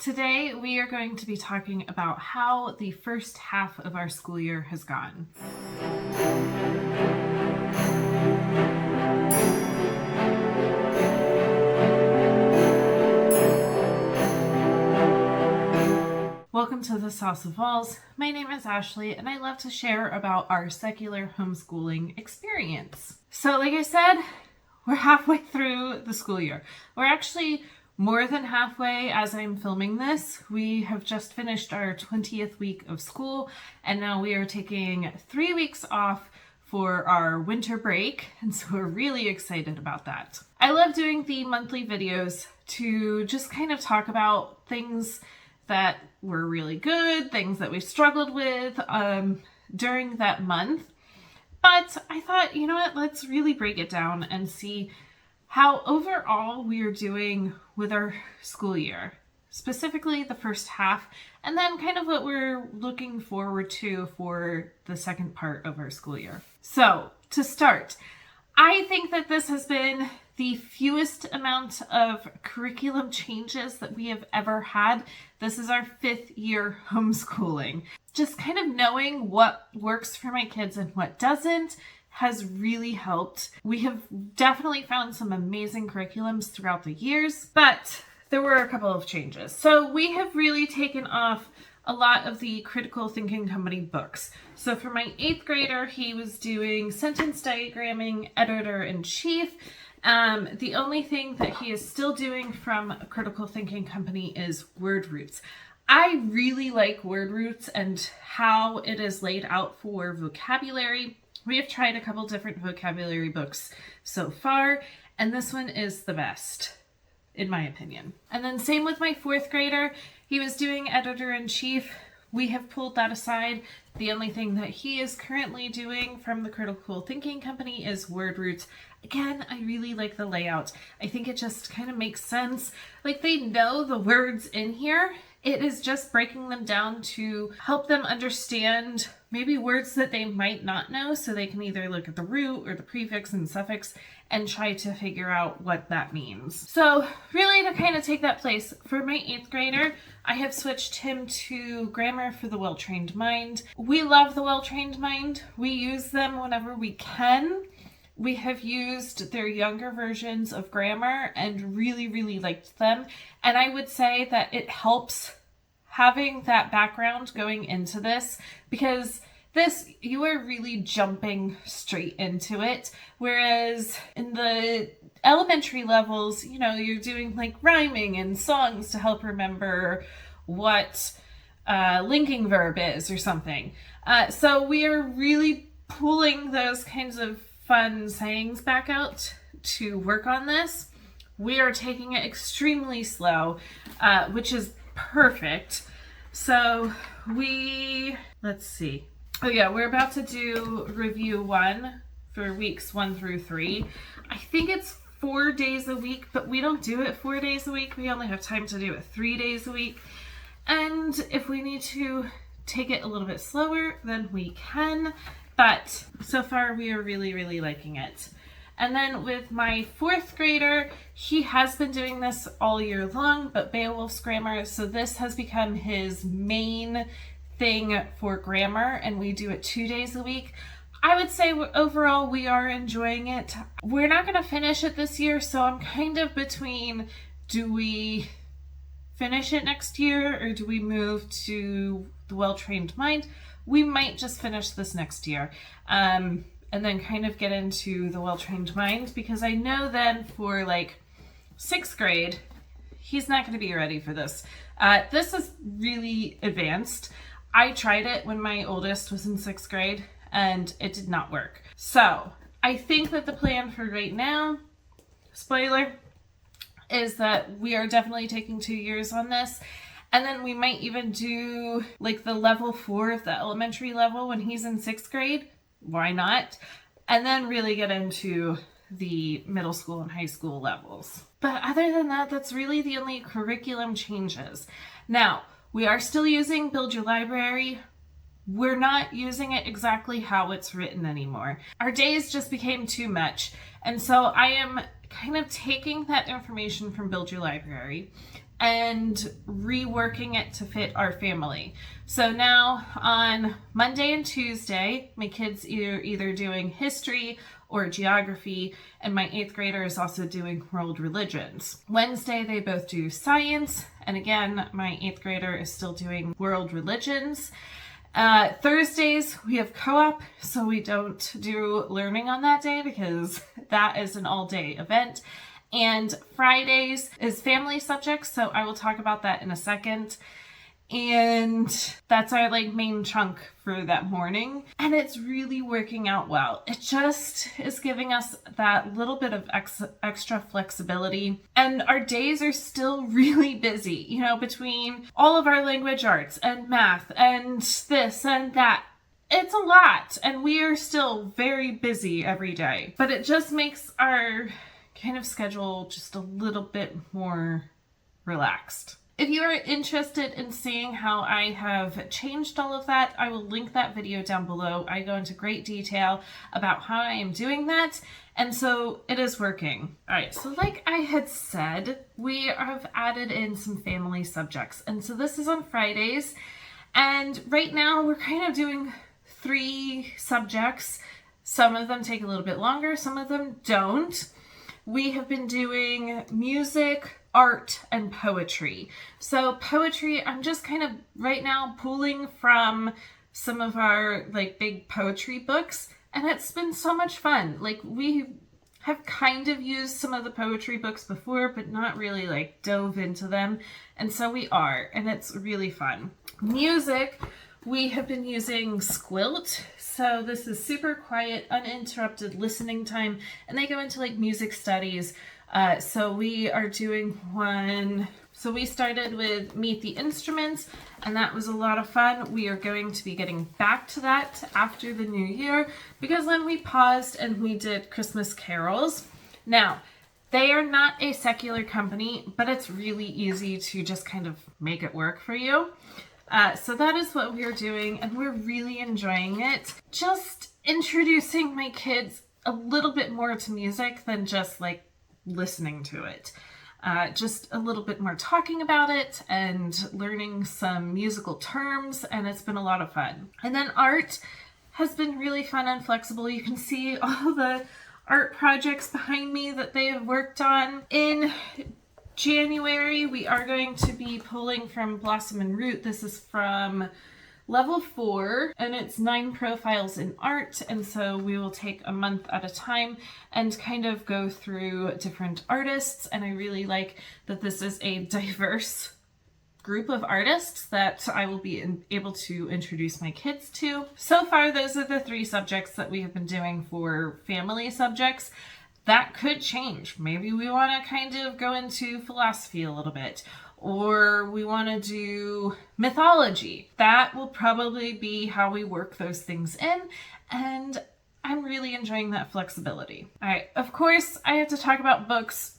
Today we are going to be talking about how the first half of our school year has gone. Welcome to the Sauce of Walls. My name is Ashley and I love to share about our secular homeschooling experience. So like I said, we're halfway through the school year. We're actually more than halfway as I'm filming this. We have just finished our 20th week of school and now we are taking 3 weeks off for our winter break, and so we're really excited about that. I love doing the monthly videos to just kind of talk about things that were really good, things that we struggled with during that month. But I thought, you know what, let's really break it down and see how overall we are doing with our school year, specifically the first half, and then kind of what we're looking forward to for the second part of our school year. So to start, I think that this has been the fewest amount of curriculum changes that we have ever had. This is our 5th year homeschooling. Just kind of knowing what works for my kids and what doesn't has really helped. We have definitely found some amazing curriculums throughout the years, but there were a couple of changes. So we have really taken off a lot of the Critical Thinking Company books. So for my 8th grader, he was doing sentence diagramming, editor-in-chief. The only thing that he is still doing from Critical Thinking Company is word roots. I really like word roots and how it is laid out for vocabulary. We have tried a couple different vocabulary books so far, and this one is the best, in my opinion. And then same with my 4th grader. He was doing editor-in-chief. We have pulled that aside. The only thing that he is currently doing from the Critical Thinking Company is word roots. Again, I really like the layout. I think it just kind of makes sense. Like, they know the words in here. It is just breaking them down to help them understand maybe words that they might not know, so they can either look at the root or the prefix and suffix and try to figure out what that means. So really, to kind of take that place, for my 8th grader, I have switched him to Grammar for the Well-Trained Mind. We love the Well-Trained Mind. We use them whenever we can. We have used their younger versions of grammar and really, really liked them. And I would say that it helps having that background going into this, because this, you are really jumping straight into it. Whereas in the elementary levels, you know, you're doing like rhyming and songs to help remember what linking verb is or something. So we are really pulling those kinds of fun sayings back out to work on this. We are taking it extremely slow, which is perfect. So let's see. Oh yeah, we're about to do review 1 for weeks 1 through 3. I think it's 4 days a week, but we don't do it 4 days a week. We only have time to do it 3 days a week. And if we need to take it a little bit slower, then we can. But so far we are really, really liking it. And then with my 4th grader, he has been doing this all year long, but Beowulf's grammar, so this has become his main thing for grammar, and we do it 2 days a week. I would say overall we are enjoying it. We're not going to finish it this year, so I'm kind of between, do we finish it next year or do we move to the Well-Trained Mind? We might just finish this next year and then kind of get into the Well-Trained Mind, because I know then for like 6th grade, he's not going to be ready for this. This is really advanced. I tried it when my oldest was in 6th grade and it did not work. So I think that the plan for right now, spoiler, is that we are definitely taking 2 years on this. And then we might even do like the level 4 of the elementary level when he's in 6th grade. Why not? And then really get into the middle school and high school levels. But other than that, that's really the only curriculum changes. Now, we are still using Build Your Library. We're not using it exactly how it's written anymore. Our days just became too much. And so I am kind of taking that information from Build Your Library and reworking it to fit our family. So now on Monday and Tuesday, my kids are either doing history or geography, and my 8th grader is also doing world religions. Wednesday, they both do science, and again, my 8th grader is still doing world religions. Thursdays, we have co-op, so we don't do learning on that day because that is an all-day event. And Fridays is family subjects, so I will talk about that in a second. And that's our main chunk for that morning. And it's really working out well. It just is giving us that little bit of extra flexibility. And our days are still really busy, between all of our language arts and math and this and that. It's a lot, and we are still very busy every day. But it just makes our kind of schedule just a little bit more relaxed. If you are interested in seeing how I have changed all of that, I will link that video down below. I go into great detail about how I am doing that, and so it is working. All right, so like I had said, we have added in some family subjects, and so this is on Fridays, and right now we're kind of doing 3 subjects. Some of them take a little bit longer, some of them don't. We have been doing music, art, and poetry. So poetry, I'm just kind of right now pulling from some of our big poetry books, and it's been so much fun. We have kind of used some of the poetry books before, but not really dove into them. And so we are, and it's really fun. Music, we have been using Squilt. So this is super quiet, uninterrupted listening time, and they go into music studies. So we are doing one. So we started with Meet the Instruments, and that was a lot of fun. We are going to be getting back to that after the new year, because then we paused and we did Christmas carols. Now, they are not a secular company, but it's really easy to just kind of make it work for you. So that is what we're doing, and we're really enjoying it. Just introducing my kids a little bit more to music than just listening to it. Just a little bit more talking about it and learning some musical terms, and it's been a lot of fun. And then art has been really fun and flexible. You can see all the art projects behind me that they have worked on. In January, we are going to be pulling from Blossom and Root. This is from level 4, and it's 9 profiles in art, and so we will take a month at a time and kind of go through different artists. And I really like that this is a diverse group of artists that I will be able to introduce my kids to. So far, those are the 3 subjects that we have been doing for family subjects. That could change. Maybe we want to kind of go into philosophy a little bit, or we want to do mythology. That will probably be how we work those things in, and I'm really enjoying that flexibility. All right, of course, I have to talk about books.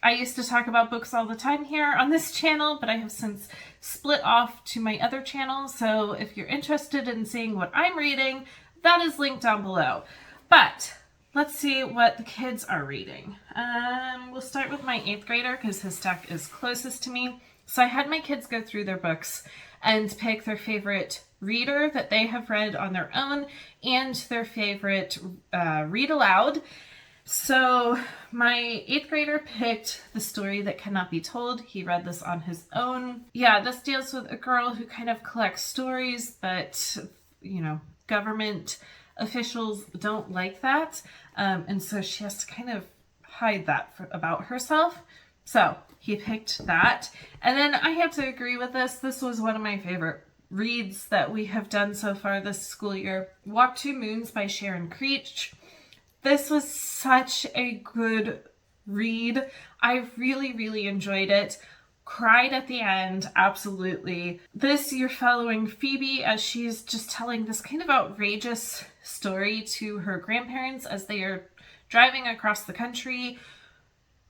I used to talk about books all the time here on this channel, but I have since split off to my other channel, so if you're interested in seeing what I'm reading, that is linked down below. But let's see what the kids are reading. We'll start with my 8th grader because his stack is closest to me. So I had my kids go through their books and pick their favorite reader that they have read on their own and their favorite read aloud. So my 8th grader picked The Story That Cannot Be Told. He read this on his own. Yeah, this deals with a girl who kind of collects stories, but, government officials don't like that. And so she has to kind of hide that about herself. So he picked that. And then I have to agree with this. This was one of my favorite reads that we have done so far this school year. Walk Two Moons by Sharon Creech. This was such a good read. I really, really enjoyed it. Cried at the end, absolutely. This, you're following Phoebe as she's just telling this kind of outrageous story to her grandparents as they are driving across the country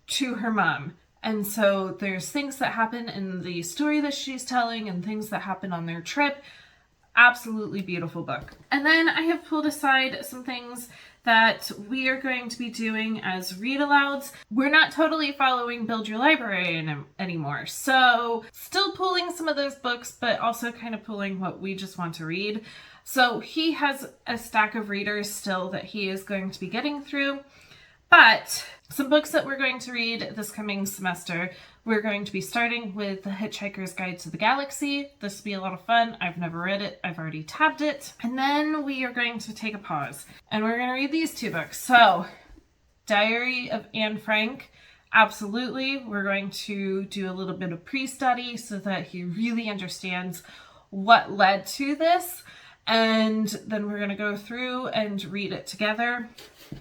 to her mom. And so there's things that happen in the story that she's telling and things that happen on their trip. Absolutely beautiful book. And then I have pulled aside some things that we are going to be doing as read alouds. We're not totally following Build Your Library anymore. So still pulling some of those books, but also kind of pulling what we just want to read. So he has a stack of readers still that he is going to be getting through. But some books that we're going to read this coming semester, we're going to be starting with The Hitchhiker's Guide to the Galaxy. This will be a lot of fun. I've never read it. I've already tabbed it. And then we are going to take a pause and we're going to read these two books. So, Diary of Anne Frank. Absolutely. We're going to do a little bit of pre-study so that he really understands what led to this. And then we're going to go through and read it together.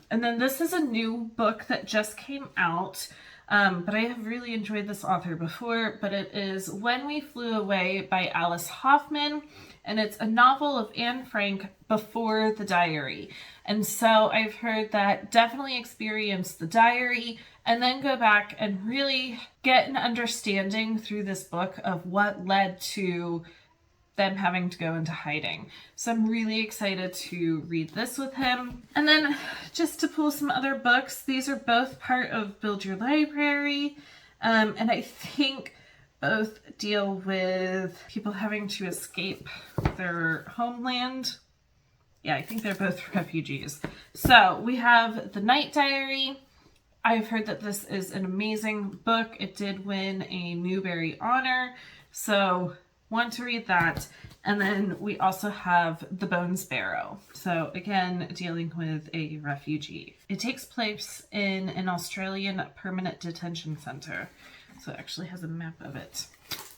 And then this is a new book that just came out, but I have really enjoyed this author before, but it is When We Flew Away by Alice Hoffman, and it's a novel of Anne Frank before the diary. And so I've heard that definitely experience the diary and then go back and really get an understanding through this book of what led to them having to go into hiding. So I'm really excited to read this with him. And then just to pull some other books, these are both part of Build Your Library. And I think both deal with people having to escape their homeland. Yeah, I think they're both refugees. So we have The Night Diary. I've heard that this is an amazing book. It did win a Newbery honor. So want to read that. And then we also have The Bone Sparrow. So again, dealing with a refugee. It takes place in an Australian permanent detention center. So it actually has a map of it.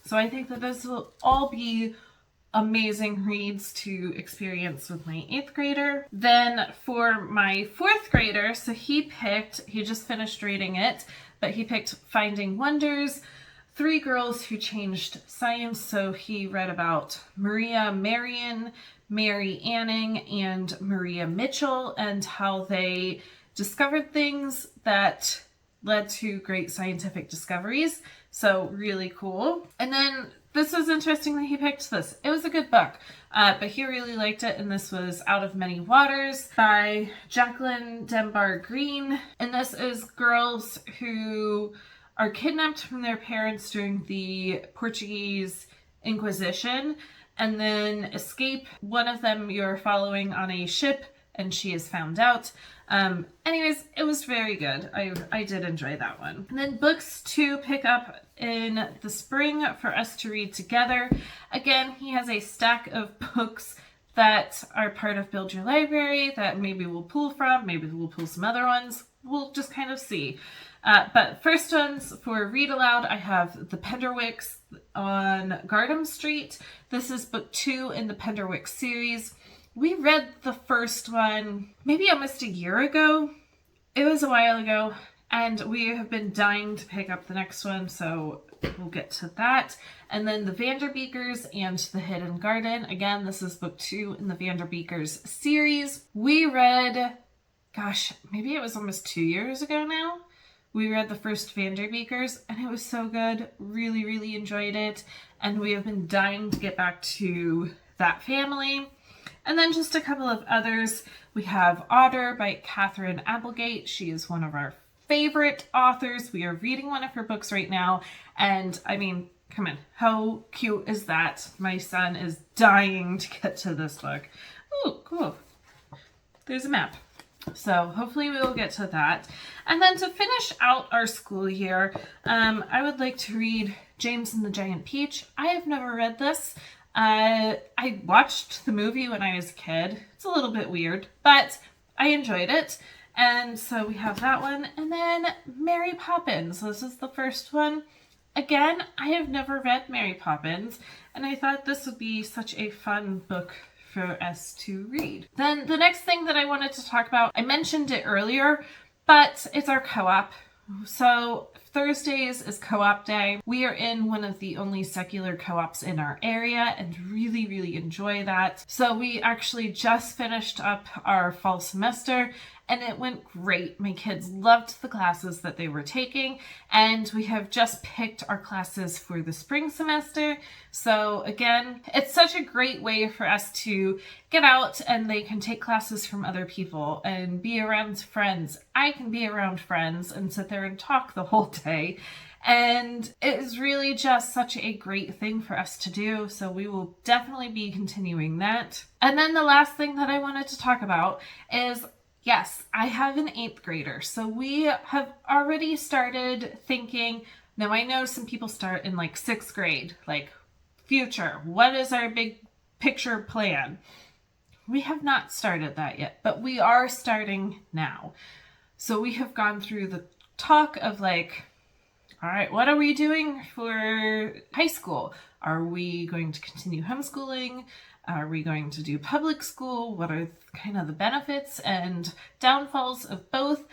So I think that this will all be amazing reads to experience with my 8th grader. Then for my 4th grader, so he just finished reading it, but he picked Finding Wonders, 3 Girls Who Changed Science. So he read about Maria Marion, Mary Anning, and Maria Mitchell and how they discovered things that led to great scientific discoveries. So really cool. And then this was interesting that he picked this. It was a good book, but he really liked it. And this was Out of Many Waters by Jacqueline Denbar Green. And this is girls who are kidnapped from their parents during the Portuguese Inquisition and then escape. One of them you're following on a ship and she is found out. Anyways, it was very good. I did enjoy that one. And then books to pick up in the spring for us to read together. Again, he has a stack of books that are part of Build Your Library that maybe we'll pull from, maybe we'll pull some other ones. We'll just kind of see. But first ones for read aloud, I have The Penderwicks on Gardam Street. This is book 2 in the Penderwick series. We read the first one maybe almost a year ago. It was a while ago, and we have been dying to pick up the next one, so we'll get to that. And then The Vanderbeekers and The Hidden Garden. Again, this is book 2 in the Vanderbeekers series. We read, gosh, maybe it was almost 2 years ago now. We read the first Vanderbeekers and it was so good. Really, really enjoyed it. And we have been dying to get back to that family. And then just a couple of others. We have Otter by Catherine Applegate. She is one of our favorite authors. We are reading one of her books right now. And I mean, come on, how cute is that? My son is dying to get to this book. Oh, cool. There's a map. So hopefully we will get to that. And then to finish out our school year, I would like to read James and the Giant Peach. I have never read this. I watched the movie when I was a kid. It's a little bit weird, but I enjoyed it. And so we have that one. And then Mary Poppins. This is the first one. Again, I have never read Mary Poppins, and I thought this would be such a fun book for us to read. Then the next thing that I wanted to talk about, I mentioned it earlier, but it's our co-op. So Thursdays is co-op day. We are in one of the only secular co-ops in our area and really, really enjoy that. So we actually just finished up our fall semester and it went great. My kids loved the classes that they were taking, and we have just picked our classes for the spring semester. So again, it's such a great way for us to get out, and they can take classes from other people and be around friends. I can be around friends and sit there and talk the whole day. And it is really just such a great thing for us to do. So we will definitely be continuing that. And then the last thing that I wanted to talk about is, yes, I have an 8th grader. So we have already started thinking. Now I know some people start in like 6th grade, like future. What is our big picture plan? We have not started that yet, but we are starting now. So we have gone through the talk of like, all right, what are we doing for high school? Are we going to continue homeschooling? Are we going to do public school? What are kind of the benefits and downfalls of both?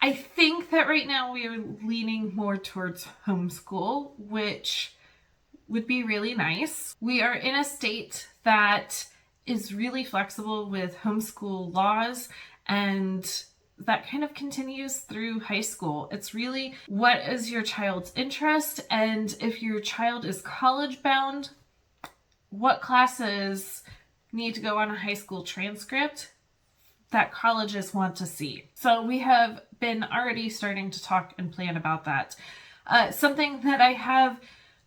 I think that right now we are leaning more towards homeschool, which would be really nice. We are in a state that is really flexible with homeschool laws, and that kind of continues through high school. It's really what is your child's interest, and if your child is college bound, what classes need to go on a high school transcript that colleges want to see. So we have been already starting to talk and plan about that. Something that I have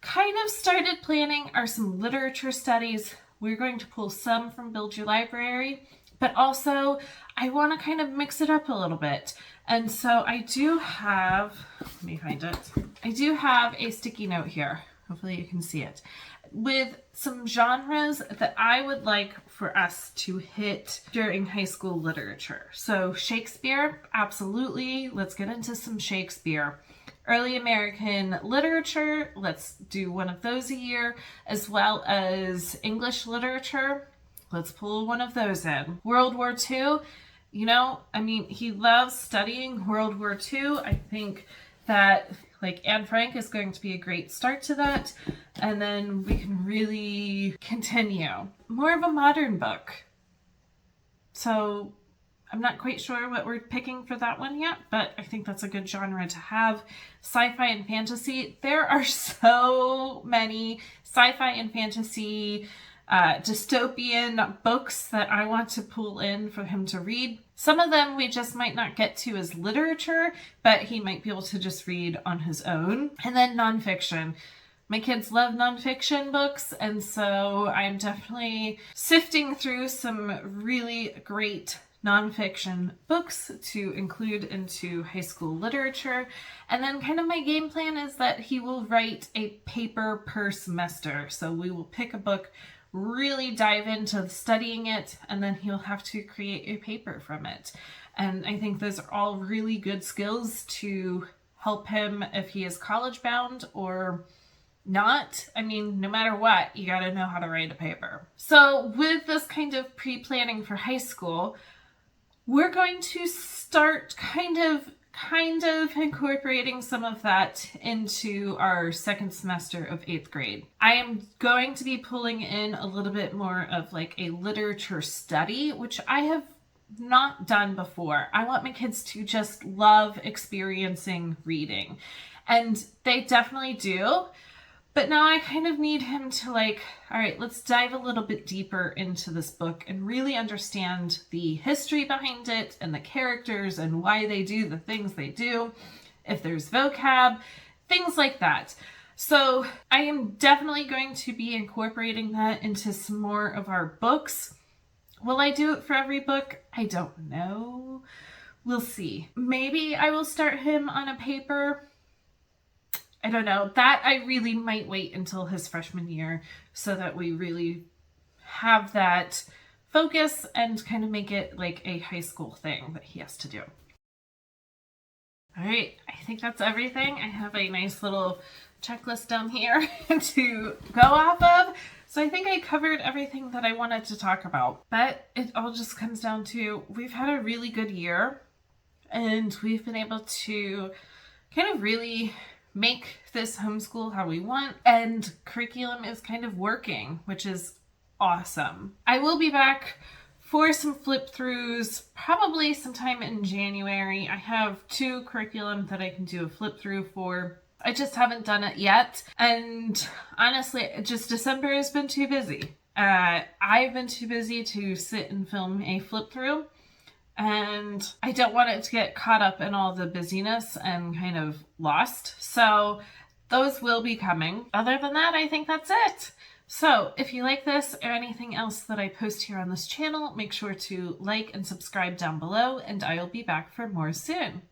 kind of started planning are some literature studies. We're going to pull some from Build Your Library, but also I want to kind of mix it up a little bit. And so I do have, let me find it. I do have a sticky note here. Hopefully you can see it, with some genres that I would like for us to hit during high school literature. So Shakespeare, absolutely. Let's get into some Shakespeare. Early American literature, let's do one of those a year, as well as English literature. Let's pull one of those in. World War II, he loves studying World War II. I think that Anne Frank is going to be a great start to that. And then we can really continue. More of a modern book. So I'm not quite sure what we're picking for that one yet, but I think that's a good genre to have. Sci-fi and fantasy. There are so many sci-fi and fantasy dystopian books that I want to pull in for him to read. Some of them we just might not get to as literature, but he might be able to just read on his own. And then nonfiction. My kids love nonfiction books, and so I'm definitely sifting through some really great nonfiction books to include into high school literature. And then kind of my game plan is that he will write a paper per semester. So we will pick a book, really dive into studying it, and then he'll have to create a paper from it. And I think those are all really good skills to help him if he is college bound or not. No matter what, you got to know how to write a paper. So with this kind of pre-planning for high school, we're going to start kind of incorporating some of that into our second semester of 8th grade. I am going to be pulling in a little bit more of a literature study, which I have not done before. I want my kids to just love experiencing reading, and they definitely do. But now I kind of need him to all right, let's dive a little bit deeper into this book and really understand the history behind it and the characters and why they do the things they do, if there's vocab, things like that. So I am definitely going to be incorporating that into some more of our books. Will I do it for every book? I don't know. We'll see. Maybe I will start him on a paper. I don't know. That I really might wait until his freshman year so that we really have that focus and kind of make it like a high school thing that he has to do. All right, I think that's everything. I have a nice little checklist down here to go off of. So I think I covered everything that I wanted to talk about. But it all just comes down to we've had a really good year and we've been able to kind of really make this homeschool how we want, and curriculum is kind of working, which is awesome. I will be back for some flip throughs, probably sometime in January. I have 2 curriculum that I can do a flip through for. I just haven't done it yet. And honestly, just December has been too busy. I've been too busy to sit and film a flip through. And I don't want it to get caught up in all the busyness and kind of lost. So those will be coming. Other than that, I think that's it. So if you like this or anything else that I post here on this channel, make sure to like and subscribe down below, and I'll be back for more soon.